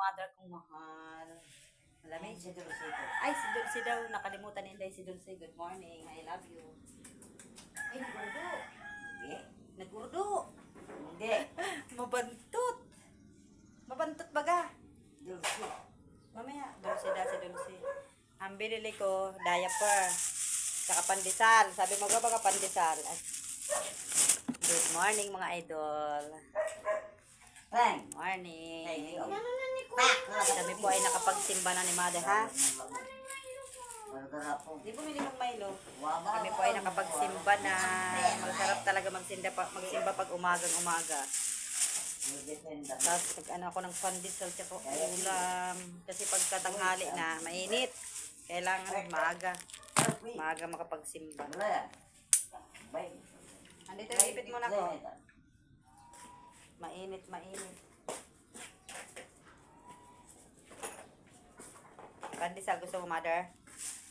mother kong mahal. Malamig. Si Dulce ko. Ay, si Dulce daw. Nakalimutan ni Inday si Dulce. Good morning. I love you. Ay, nagurdo. Hindi. Nagurdo. Hindi. Mabantot. Mabantot baga. Dulce. Mamaya, Dulce da si Dulce. Ang binili ko, diaper. Saka pandesal. Sabi mo ba baka pandesal? Good morning mga idol. Frank. Morning. Pak! Kami po ay nakapagsimba na ni Mother, ha? Di bumili ng Milo. Kami po ay nakapagsimba na. Masarap talaga magsimba pag umagang-umaga. Tapos nag-ano ako ng pandesal tsaka ulam. Kasi pagkatanghali na, mainit. Kailangan maaga makapagsimba. Andito, ipit mo na ko. Mainit. Pandesal, gusto mo, Mother?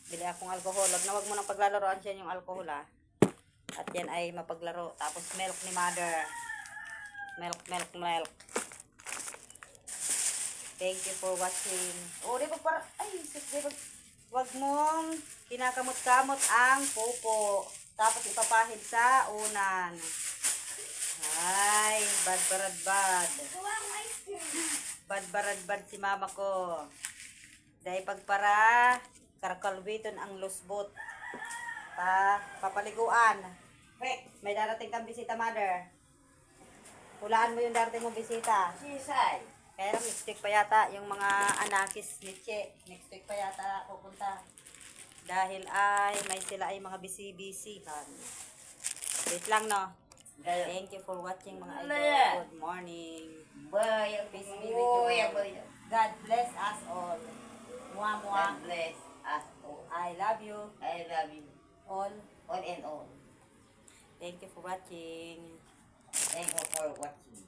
Bili akong alcohol. Wag mo nang paglalaroan siya yung alcohol, ha? At yan ay mapaglaro. Tapos milk ni Mother. Milk. Thank you for watching. Oh, di ba para... Ay, wag mong kinakamot-kamot ang popo. Tapos ipapahid sa unan. Ay, bad. Bad si mama ko. Dahil pagpara, karkalwiton ang lusbot. Papaliguan. May darating kang bisita, Mother. Hulaan mo yung darating mong bisita. Sisay. Kaya next week pa yata yung mga anakis ni Che. Next week pa yata pupunta. Dahil sila ay mga busy-busyhan. Wait lang, no? Thank you for watching mga idol. Good morning. Peace be with you. God bless us all. Mwah. God bless us all. I love you. I love you. All. All and all. Thank you for watching. Thank you for watching.